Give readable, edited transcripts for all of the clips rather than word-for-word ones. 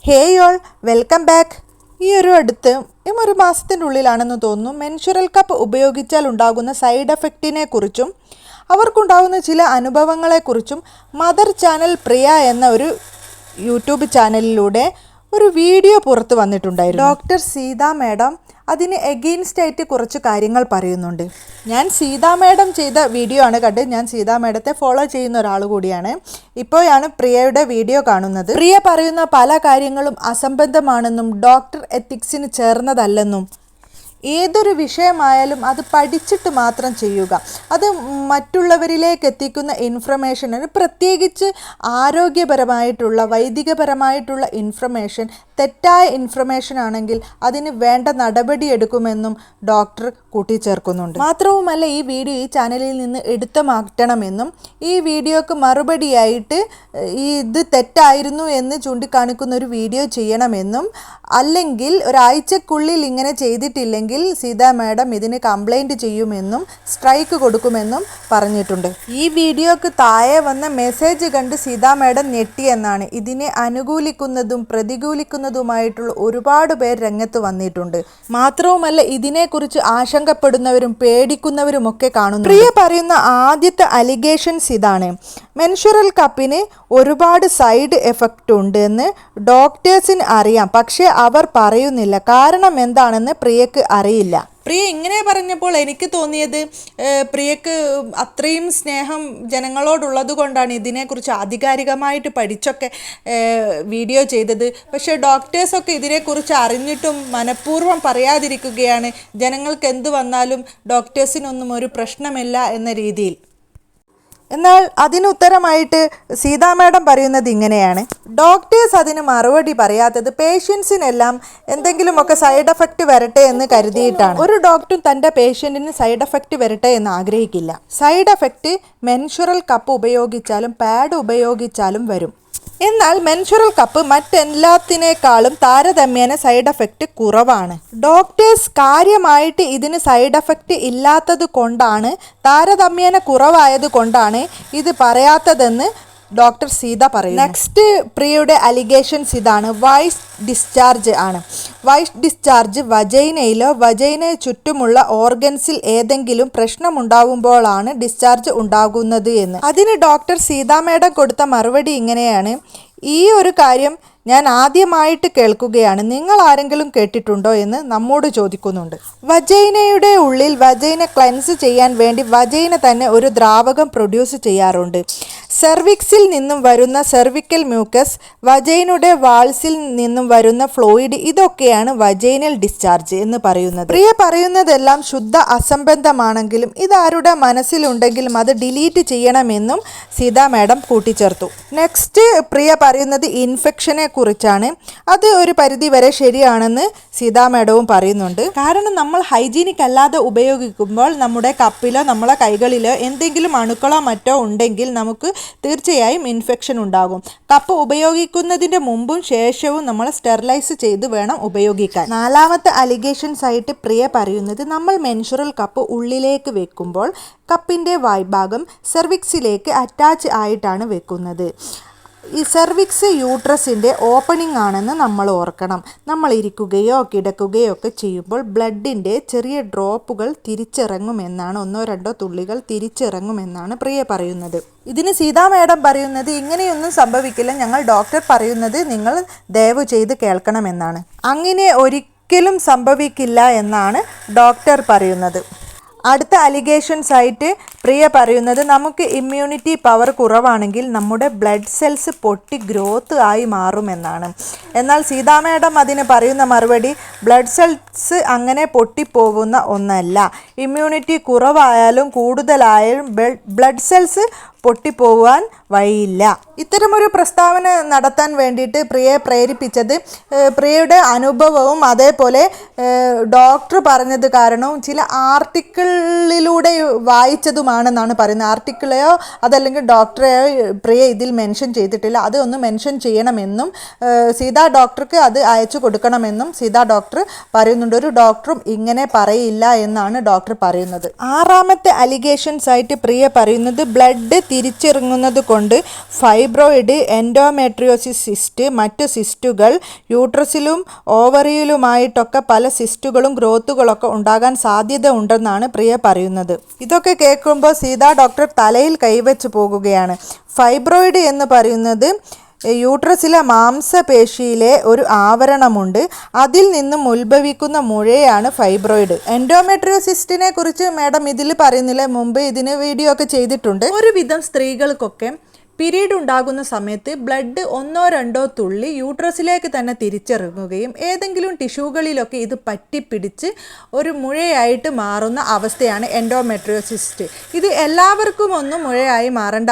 Hey all, welcome back. ഈ ഒരു മാസത്തിനുള്ളിലാണെന്ന് തോന്നുന്നു മെൻസ്ട്രുവൽ കപ്പ് ഉപയോഗിച്ചാൽ ഉണ്ടാകുന്ന സൈഡ് എഫക്റ്റിനെ കുറിച്ചും അവർക്കുണ്ടാകുന്ന ചില അനുഭവങ്ങളെക്കുറിച്ചും മദർ ചാനൽ പ്രിയ എന്ന ഒരു യൂട്യൂബ് ചാനലിലൂടെ ഒരു വീഡിയോ പുറത്ത് വന്നിട്ടുണ്ടായിരുന്നു. ഡോക്ടർ സീത മാഡം അതിന് എഗെയിൻസ്റ്റ് ആയിട്ട് കുറച്ച് കാര്യങ്ങൾ പറയുന്നുണ്ട്. ഞാൻ സീത മാഡം ചെയ്ത വീഡിയോ ആണ് കണ്ട്, ഞാൻ സീത മാഡത്തെ ഫോളോ ചെയ്യുന്ന ഒരാൾ കൂടിയാണ്. ഇപ്പോഴാണ് പ്രിയയുടെ വീഡിയോ കാണുന്നത്. പ്രിയ പറയുന്ന പല കാര്യങ്ങളും അസംബന്ധമാണെന്നും ഡോക്ടർ എത്തിക്സിന് ചേർന്നതല്ലെന്നും ഏതൊരു വിഷയമായാലും അത് പഠിച്ചിട്ട് മാത്രം ചെയ്യുക, അത് മറ്റുള്ളവരിലേക്ക് എത്തിക്കുന്ന ഇൻഫർമേഷന്, പ്രത്യേകിച്ച് ആരോഗ്യപരമായിട്ടുള്ള വൈദികപരമായിട്ടുള്ള ഇൻഫർമേഷൻ തെറ്റായ ഇൻഫർമേഷൻ ആണെങ്കിൽ അതിന് വേണ്ട നടപടിയെടുക്കുമെന്നും ഡോക്ടർ കൂട്ടിച്ചേർക്കുന്നുണ്ട്. മാത്രവുമല്ല, ഈ വീഡിയോ ഈ ചാനലിൽ നിന്ന് എടുത്തു മാറ്റണമെന്നും ഈ വീഡിയോക്ക് മറുപടിയായിട്ട് ഇത് തെറ്റായിരുന്നു എന്ന് ചൂണ്ടിക്കാണിക്കുന്ന ഒരു വീഡിയോ ചെയ്യണമെന്നും, അല്ലെങ്കിൽ ഒരാഴ്ചക്കുള്ളിൽ ഇങ്ങനെ ചെയ്തിട്ടില്ലെങ്കിൽ സീത മാഡം ഇതിന് കംപ്ലൈൻറ്റ് ചെയ്യുമെന്നും സ്ട്രൈക്ക് കൊടുക്കുമെന്നും പറഞ്ഞിട്ടുണ്ട്. ഈ വീഡിയോക്ക് താഴെ വന്ന മെസ്സേജ് കണ്ട് സീത മാഡം ഞെട്ടിയെന്നാണ്. ഇതിനെ അനുകൂലിക്കുന്നതും പ്രതികൂലിക്കുന്നതുമായിട്ടുള്ള ഒരുപാട് പേർ രംഗത്ത് വന്നിട്ടുണ്ട്. മാത്രവുമല്ല, ഇതിനെക്കുറിച്ച് ആശങ്കപ്പെടുന്നവരും പേടിക്കുന്നവരും ഒക്കെ കാണുന്നു. പ്രിയ പറയുന്ന ആദ്യത്തെ അലിഗേഷൻസ് ഇതാണ്: മെൻസ്ട്രുവൽ കപ്പിന് ഒരുപാട് സൈഡ് എഫക്റ്റ് ഉണ്ട് എന്ന് ഡോക്ടേഴ്സിന് അറിയാം, പക്ഷേ അവർ പറയുന്നില്ല. കാരണം എന്താണെന്ന് പ്രിയക്ക് അറിയില്ല. പ്രിയ ഇങ്ങനെ പറഞ്ഞപ്പോൾ എനിക്ക് തോന്നിയത് പ്രിയക്ക് അത്രയും സ്നേഹം ജനങ്ങളോടുള്ളത് കൊണ്ടാണ് ഇതിനെക്കുറിച്ച് ആധികാരികമായിട്ട് പഠിച്ചൊക്കെ വീഡിയോ ചെയ്തത്. പക്ഷേ ഡോക്ടേഴ്സൊക്കെ ഇതിനെക്കുറിച്ച് അറിഞ്ഞിട്ടും മനഃപൂർവ്വം പറയാതിരിക്കുകയാണ്. ജനങ്ങൾക്ക് എന്ത് വന്നാലും ഡോക്ടേഴ്സിനൊന്നും ഒരു പ്രശ്നമില്ല എന്ന രീതിയിൽ. എന്നാൽ അതിനുത്തരമായിട്ട് സീത മാഡം പറയുന്നത് ഇങ്ങനെയാണ്: ഡോക്ടേഴ്സ് അതിന് മറുപടി പറയാത്തത് പേഷ്യൻസിനെല്ലാം എന്തെങ്കിലുമൊക്കെ സൈഡ് എഫക്റ്റ് വരട്ടെ എന്ന് കരുതിയിട്ടാണ്. ഒരു ഡോക്ടറും തൻ്റെ പേഷ്യൻറ്റിന് സൈഡ് എഫക്റ്റ് വരട്ടെ എന്ന് ആഗ്രഹിക്കില്ല. സൈഡ് എഫക്റ്റ് മെൻസ്ട്രുവൽ കപ്പ് ഉപയോഗിച്ചാലും പാഡ് ഉപയോഗിച്ചാലും വരും. എന്നാൽ മെൻസ്ട്രുവൽ കപ്പ് മറ്റെല്ലാത്തിനേക്കാളും താരതമ്യേന സൈഡ് എഫക്റ്റ് കുറവാണ്. ഡോക്ടേഴ്സ് കാര്യമായിട്ട് ഇതിന് സൈഡ് എഫക്റ്റ് ഇല്ലാത്തത് കൊണ്ടാണ്, താരതമ്യേന കുറവായത് കൊണ്ടാണ് ഇത് പറയാത്തതെന്ന് ഡോക്ടർ സീത പറയും. നെക്സ്റ്റ് പ്രിയയുടെ അലിഗേഷൻസ് ഇതാണ്: വൈസ് ഡിസ്ചാർജ് ആണ്. വൈസ് ഡിസ്ചാർജ് വജൈനയിലോ വജൈനയെ ചുറ്റുമുള്ള ഓർഗൻസിൽ ഏതെങ്കിലും പ്രശ്നമുണ്ടാകുമ്പോഴാണ് ഡിസ്ചാർജ് ഉണ്ടാകുന്നത് എന്ന്. അതിന് ഡോക്ടർ സീത മാഡം കൊടുത്ത മറുപടി ഇങ്ങനെയാണ്: ഈ ഒരു കാര്യം ഞാൻ ആദ്യമായിട്ട് കേൾക്കുകയാണ്, നിങ്ങൾ ആരെങ്കിലും കേട്ടിട്ടുണ്ടോ എന്ന് നമ്മോട് ചോദിക്കുന്നുണ്ട്. വജൈനയുടെ ഉള്ളിൽ വജൈന ക്ലെൻസ് ചെയ്യാൻ വേണ്ടി വജൈന തന്നെ ഒരു ദ്രാവകം പ്രൊഡ്യൂസ് ചെയ്യാറുണ്ട്. സെർവിക്സിൽ നിന്നും വരുന്ന സെർവിക്കൽ മ്യൂക്കസ്, വജൈനയുടെ വാൾസിൽ നിന്നും വരുന്ന ഫ്ലൂയിഡ്, ഇതൊക്കെയാണ് വജൈനൽ ഡിസ്ചാർജ് എന്ന് പറയുന്നത്. പ്രിയ പറയുന്നതെല്ലാം ശുദ്ധ അസംബന്ധമാണെങ്കിലും ഇതാരുടെ മനസ്സിലുണ്ടെങ്കിലും അത് ഡിലീറ്റ് ചെയ്യണമെന്നും സീത മാഡം കൂട്ടിച്ചേർത്തു. നെക്സ്റ്റ് പ്രിയ പറയുന്നത് ഇൻഫെക്ഷനെ കുറിച്ചാണ്. അത് ഒരു പരിധി വരെ ശരിയാണെന്ന് സീത മാഡവും പറയുന്നുണ്ട്. കാരണം നമ്മൾ ഹൈജീനിക് അല്ലാതെ ഉപയോഗിക്കുമ്പോൾ നമ്മുടെ കപ്പിലോ നമ്മളെ കൈകളിലോ എന്തെങ്കിലും അണുക്കളോ മറ്റോ ഉണ്ടെങ്കിൽ നമുക്ക് തീർച്ചയായും ഇൻഫെക്ഷൻ ഉണ്ടാകും. കപ്പ് ഉപയോഗിക്കുന്നതിൻ്റെ മുമ്പും ശേഷവും നമ്മൾ സ്റ്റെറിലൈസ് ചെയ്ത് വേണം ഉപയോഗിക്കാൻ. നാലാമത്തെ അലിഗേഷൻസ് ആയിട്ട് പ്രിയ പറയുന്നത്, നമ്മൾ മെൻസ്ട്രുവൽ കപ്പ് ഉള്ളിലേക്ക് വെക്കുമ്പോൾ കപ്പിൻ്റെ വായ്ഭാഗം സെർവിക്സിലേക്ക് അറ്റാച്ച് ആയിട്ടാണ് വെക്കുന്നത്. ഈ സെർവിക്സ് യൂട്രസിൻ്റെ ഓപ്പണിംഗ് ആണെന്ന് നമ്മൾ ഓർക്കണം. നമ്മൾ ഇരിക്കുകയോ കിടക്കുകയോ ഒക്കെ ചെയ്യുമ്പോൾ ബ്ലഡിൻ്റെ ചെറിയ ഡ്രോപ്പുകൾ തിരിച്ചിറങ്ങുമെന്നാണ്, 1-2 തുള്ളികൾ തിരിച്ചിറങ്ങുമെന്നാണ് പ്രിയ പറയുന്നത്. ഇതിന് സീത മാഡം പറയുന്നത് ഇങ്ങനെയൊന്നും സംഭവിക്കില്ല, ഞങ്ങൾ ഡോക്ടർ പറയുന്നത് നിങ്ങൾ ദയവ് ചെയ്ത് കേൾക്കണമെന്നാണ്. അങ്ങനെ ഒരിക്കലും സംഭവിക്കില്ല എന്നാണ് ഡോക്ടർ പറയുന്നത്. അടുത്ത അലിഗേഷൻസ് ആയിട്ട് പ്രിയ പറയുന്നത്, നമുക്ക് ഇമ്മ്യൂണിറ്റി പവർ കുറവാണെങ്കിൽ നമ്മുടെ ബ്ലഡ് സെൽസ് പൊട്ടി ഗ്രോത്ത് ആയി മാറുമെന്നാണ്. എന്നാൽ സീത മാഡം അതിന് പറയുന്ന മറുപടി, ബ്ലഡ് സെൽസ് അങ്ങനെ പൊട്ടിപ്പോകുന്ന ഒന്നല്ല. ഇമ്മ്യൂണിറ്റി കുറവായാലും കൂടുതലായാലും ബ്ലഡ് സെൽസ് പൊട്ടിപ്പോവാൻ വഴിയില്ല. ഇത്തരമൊരു പ്രസ്താവന നടത്താൻ വേണ്ടിയിട്ട് പ്രിയയെ പ്രേരിപ്പിച്ചത് പ്രിയയുടെ അനുഭവവും അതേപോലെ ഡോക്ടർ പറഞ്ഞത് കാരണവും ചില ആർട്ടിക്കിളിലൂടെ വായിച്ചതുമാണെന്നാണ് പറയുന്നത്. ആർട്ടിക്കിളെയോ അതല്ലെങ്കിൽ ഡോക്ടറെയോ പ്രിയ ഇതിൽ മെൻഷൻ ചെയ്തിട്ടില്ല. അതൊന്ന് മെൻഷൻ ചെയ്യണമെന്നും സീത ഡോക്ടർക്ക് അത് അയച്ചു കൊടുക്കണമെന്നും സീത ഡോക്ടർ പറയുന്നുണ്ട്. ഒരു ഡോക്ടറും ഇങ്ങനെ പറയില്ല എന്നാണ് ഡോക്ടർ പറയുന്നത്. 6ാമത്തെ അലിഗേഷൻസ് ആയിട്ട് പ്രിയ പറയുന്നത്, ബ്ലഡ് തിരിച്ചിറങ്ങുന്നത് കൊണ്ട് ഫൈബ്രോയിഡ്, എൻഡോമെട്രിയോസിസ് സിസ്റ്റ്, മറ്റു സിസ്റ്റുകൾ, യൂട്രസിലും ഓവറിയിലുമായിട്ടൊക്കെ പല സിസ്റ്റുകളും ഗ്രോത്തുകളൊക്കെ ഉണ്ടാകാൻ സാധ്യത ഉണ്ടെന്നാണ് പ്രിയ പറയുന്നത്. ഇതൊക്കെ കേൾക്കുമ്പോൾ സീതാ ഡോക്ടർ തലയിൽ കൈവച്ച് പോകുകയാണ്. ഫൈബ്രോയിഡ് എന്ന് പറയുന്നത് യൂട്രസിലെ മാംസപേശിയിലെ ഒരു ആവരണമുണ്ട്. അതിൽ നിന്നും ഉത്ഭവിക്കുന്ന മുഴയാണ് ഫൈബ്രോയിഡ്. എൻഡോമെട്രിയോസിസ്റ്റിനെ കുറിച്ച് മാഡം ഇതിൽ പറയുന്നില്ല, മുമ്പ് ഇതിന് വീഡിയോ ഒക്കെ ചെയ്തിട്ടുണ്ട്. ഒരുവിധം സ്ത്രീകൾക്കൊക്കെ പീരീഡ് ഉണ്ടാകുന്ന സമയത്ത് ബ്ലഡ് 1-2 തുള്ളി യൂട്രസിലേക്ക് തന്നെ തിരിച്ചിറങ്ങുകയും ഏതെങ്കിലും ടിഷ്യൂകളിലൊക്കെ ഇത് പറ്റിപ്പിടിച്ച് ഒരു മുഴയായിട്ട് മാറുന്ന അവസ്ഥയാണ് എൻഡോമെട്രിയോസിസ്റ്റ്. ഇത് എല്ലാവർക്കും ഒന്നും മുഴയായി മാറേണ്ട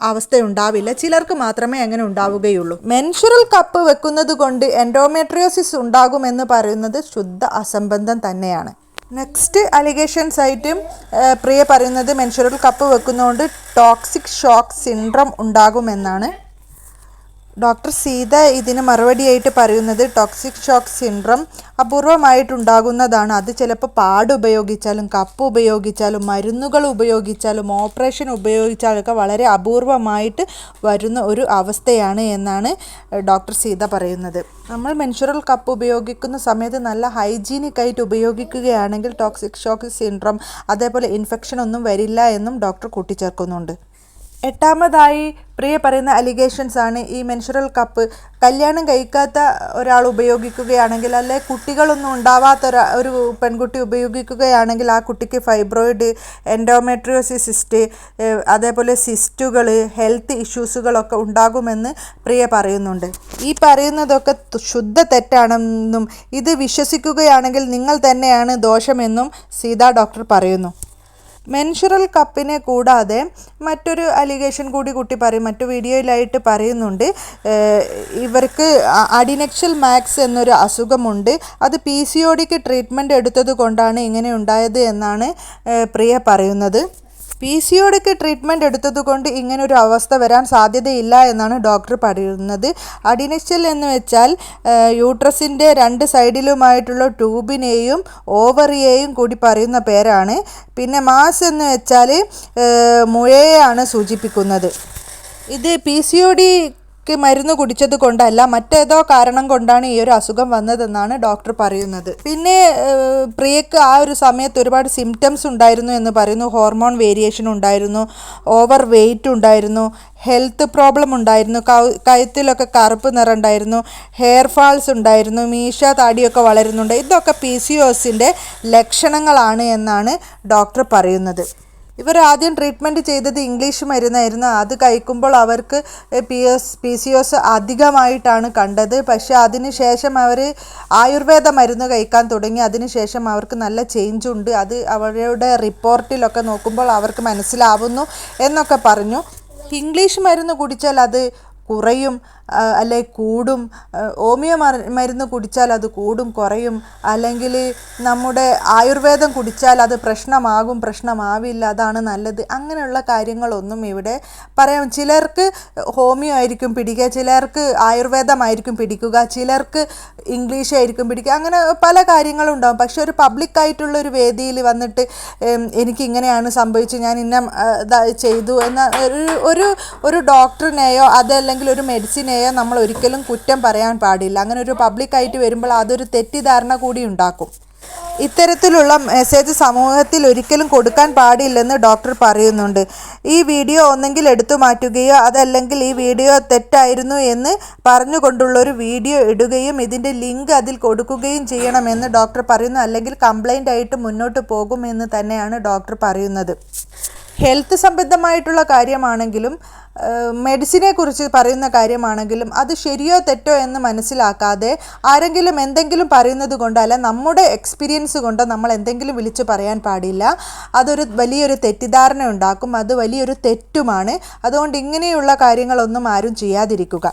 അവസ്ഥയുണ്ടാവില്ല, ചിലർക്ക് മാത്രമേ അങ്ങനെ ഉണ്ടാവുകയുള്ളൂ. മെൻസുറൽ കപ്പ് വെക്കുന്നത് കൊണ്ട് എൻഡോമെട്രിയോസിസ് ഉണ്ടാകുമെന്ന് പറയുന്നത് ശുദ്ധ അസംബന്ധം തന്നെയാണ്. നെക്സ്റ്റ് അലിഗേഷൻസ് ആയിട്ടും പ്രിയ പറയുന്നത് മെൻസുറൽ കപ്പ് വെക്കുന്നതുകൊണ്ട് ടോക്സിക് ഷോക്ക് സിൻഡ്രോം ഉണ്ടാകുമെന്നാണ്. ഡോക്ടർ സീത ഇതിന് മറുപടിയായിട്ട് പറയുന്നത് ടോക്സിക് ഷോക്ക് സിൻഡ്രോം അപൂർവമായിട്ടുണ്ടാകുന്നതാണ്. അത് ചിലപ്പോൾ പാഡ് ഉപയോഗിച്ചാലും കപ്പ് ഉപയോഗിച്ചാലും മരുന്നുകൾ ഉപയോഗിച്ചാലും ഓപ്പറേഷൻ ഉപയോഗിച്ചാലൊക്കെ വളരെ അപൂർവമായിട്ട് വരുന്ന ഒരു അവസ്ഥയാണ് എന്നാണ് ഡോക്ടർ സീത പറയുന്നത്. നമ്മൾ മെൻസുറൽ കപ്പ് ഉപയോഗിക്കുന്ന സമയത്ത് നല്ല ഹൈജീനിക് ആയിട്ട് ഉപയോഗിക്കുകയാണെങ്കിൽ ടോക്സിക് ഷോക്ക് സിൻഡ്രോം അതേപോലെ ഇൻഫെക്ഷൻ ഒന്നും വരില്ല എന്നും ഡോക്ടർ കൂട്ടിച്ചേർക്കുന്നുണ്ട്. എട്ടാമതായി പ്രിയ പറയുന്ന അലിഗേഷൻസ് ആണ് ഈ മെൻസുറൽ കപ്പ് കല്യാണം കഴിക്കാത്ത ഒരാൾ ഉപയോഗിക്കുകയാണെങ്കിൽ, അല്ലെ കുട്ടികളൊന്നും ഉണ്ടാവാത്ത ഒരു പെൺകുട്ടി ഉപയോഗിക്കുകയാണെങ്കിൽ ആ കുട്ടിക്ക് ഫൈബ്രോയിഡ്, എൻഡോമെട്രിയോസിസ് സിസ്റ്റ്, അതേപോലെ സിസ്റ്റുകൾ, ഹെൽത്ത് ഇഷ്യൂസുകളൊക്കെ ഉണ്ടാകുമെന്ന് പ്രിയ പറയുന്നുണ്ട്. ഈ പറയുന്നതൊക്കെ ശുദ്ധ തെറ്റാണെന്നും ഇത് വിശ്വസിക്കുകയാണെങ്കിൽ നിങ്ങൾ തന്നെയാണ് ദോഷമെന്നും സീതാ ഡോക്ടർ പറയുന്നു. മെൻസുറൽ കപ്പിനെ കൂടാതെ മറ്റൊരു അലിഗേഷൻ കൂടി കുട്ടി പറയും, മറ്റു വീഡിയോയിലായിട്ട് പറയുന്നുണ്ട്. ഇവർക്ക് അഡിനക്ഷ്യൽ മാക്സ് എന്നൊരു അസുഖമുണ്ട്. അത് PCODക്ക് ട്രീറ്റ്മെൻറ്റ് എടുത്തത് കൊണ്ടാണ് ഇങ്ങനെ ഉണ്ടായത് എന്നാണ് പ്രിയ പറയുന്നത്. PCODക്ക് ട്രീറ്റ്മെൻറ്റ് എടുത്തതുകൊണ്ട് ഇങ്ങനൊരു അവസ്ഥ വരാൻ സാധ്യതയില്ല എന്നാണ് ഡോക്ടർ പറയുന്നത്. അഡിനക്ഷ്യൽ എന്ന് വെച്ചാൽ യൂട്രസിൻ്റെ 2 സൈഡിലുമായിട്ടുള്ള ട്യൂബിനെയും ഓവറിയെയും കൂടി പറയുന്ന പേരാണ്. പിന്നെ മാസ് എന്ന് വെച്ചാൽ മുഴയെയാണ് സൂചിപ്പിക്കുന്നത്. ഇത് PCODക്ക് മരുന്ന് കുടിച്ചത് കൊണ്ടല്ല, മറ്റേതോ കാരണം കൊണ്ടാണ് ഈ ഒരു അസുഖം വന്നതെന്നാണ് ഡോക്ടർ പറയുന്നത്. പിന്നെ പ്രിയക്ക് ആ ഒരു സമയത്ത് ഒരുപാട് സിംറ്റംസ് ഉണ്ടായിരുന്നു എന്ന് പറയുന്നു. ഹോർമോൺ വേരിയേഷൻ ഉണ്ടായിരുന്നു, ഓവർ വെയ്റ്റ് ഉണ്ടായിരുന്നു, ഹെൽത്ത് പ്രോബ്ലം ഉണ്ടായിരുന്നു, കഴുത്തിലൊക്കെ കറുപ്പ് നിറം ഉണ്ടായിരുന്നു, ഹെയർ ഫാൾസ് ഉണ്ടായിരുന്നു, മീശ താടിയൊക്കെ വളരുന്നുണ്ട്. ഇതൊക്കെ PCOSൻ്റെ ലക്ഷണങ്ങളാണ് എന്നാണ് ഡോക്ടർ പറയുന്നത്. ഇവർ ആദ്യം ട്രീറ്റ്മെൻറ്റ് ചെയ്തത് ഇംഗ്ലീഷ് മരുന്നായിരുന്നു. അത് കഴിക്കുമ്പോൾ അവർക്ക് PCOS അധികമായിട്ടാണ് കണ്ടത്. പക്ഷേ അതിനുശേഷം അവർ ആയുർവേദ മരുന്ന് കഴിക്കാൻ തുടങ്ങി. അതിനുശേഷം അവർക്ക് നല്ല ചേഞ്ച് ഉണ്ട്. അത് അവരുടെ റിപ്പോർട്ടിലൊക്കെ നോക്കുമ്പോൾ അവർക്ക് മനസ്സിലാവുന്നു എന്നൊക്കെ പറഞ്ഞു. ഇംഗ്ലീഷ് മരുന്ന് കുടിച്ചാൽ അത് കുറയും, അല്ലെ കൂടും, ഹോമിയോ മരുന്ന് കുടിച്ചാൽ അത് കൂടും കുറയും, അല്ലെങ്കിൽ നമ്മുടെ ആയുർവേദം കുടിച്ചാൽ അത് പ്രശ്നമാവില്ല, അതാണ് നല്ലത്, അങ്ങനെയുള്ള കാര്യങ്ങളൊന്നും ഇവിടെ പറയാം. ചിലർക്ക് ഹോമിയോ ആയിരിക്കും പിടിക്കുക, ചിലർക്ക് ആയുർവേദമായിരിക്കും പിടിക്കുക, ചിലർക്ക് ഇംഗ്ലീഷ് ആയിരിക്കും പിടിക്കുക, അങ്ങനെ പല കാര്യങ്ങളും ഉണ്ടാകും. പക്ഷെ ഒരു പബ്ലിക്കായിട്ടുള്ളൊരു വേദിയിൽ വന്നിട്ട് എനിക്കിങ്ങനെയാണ് സംഭവിച്ചത്, ഞാൻ ഇന്ന ചെയ്തു എന്ന ഒരു ഡോക്ടറിനെയോ അതല്ലെങ്കിൽ ഒരു മെഡിസിനെയോ നമ്മൾ ഒരിക്കലും കുറ്റം പറയാൻ പാടില്ല. അങ്ങനെ ഒരു പബ്ലിക്കായിട്ട് വരുമ്പോൾ അതൊരു തെറ്റിദ്ധാരണ കൂടി ഉണ്ടാക്കും. ഇത്തരത്തിലുള്ള മെസ്സേജ് സമൂഹത്തിൽ ഒരിക്കലും കൊടുക്കാൻ പാടില്ലെന്ന് ഡോക്ടർ പറയുന്നുണ്ട്. ഈ വീഡിയോ ഒന്നെങ്കിൽ എടുത്തു മാറ്റുകയോ അതല്ലെങ്കിൽ ഈ വീഡിയോ തെറ്റായിരുന്നു എന്ന് പറഞ്ഞുകൊണ്ടുള്ളൊരു വീഡിയോ ഇടുകയും ഇതിൻ്റെ ലിങ്ക് അതിൽ കൊടുക്കുകയും ചെയ്യണമെന്ന് ഡോക്ടർ പറയുന്നു. അല്ലെങ്കിൽ കംപ്ലൈൻ്റ് ആയിട്ട് മുന്നോട്ട് പോകുമെന്ന് തന്നെയാണ് ഡോക്ടർ പറയുന്നത്. ഹെൽത്ത് സംബന്ധമായിട്ടുള്ള കാര്യമാണെങ്കിലും മെഡിസിനെ കുറിച്ച് പറയുന്ന കാര്യമാണെങ്കിലും അത് ശരിയോ തെറ്റോ എന്ന് മനസ്സിലാക്കാതെ ആരെങ്കിലും എന്തെങ്കിലും പറയുന്നത് കൊണ്ടോ അല്ല നമ്മുടെ എക്സ്പീരിയൻസ് കൊണ്ടോ നമ്മൾ എന്തെങ്കിലും വിളിച്ച് പറയാൻ പാടില്ല. അതൊരു വലിയൊരു തെറ്റിദ്ധാരണ ഉണ്ടാക്കും, അത് വലിയൊരു തെറ്റുമാണ്. അതുകൊണ്ട് ഇങ്ങനെയുള്ള കാര്യങ്ങളൊന്നും ആരും ചെയ്യാതിരിക്കുക.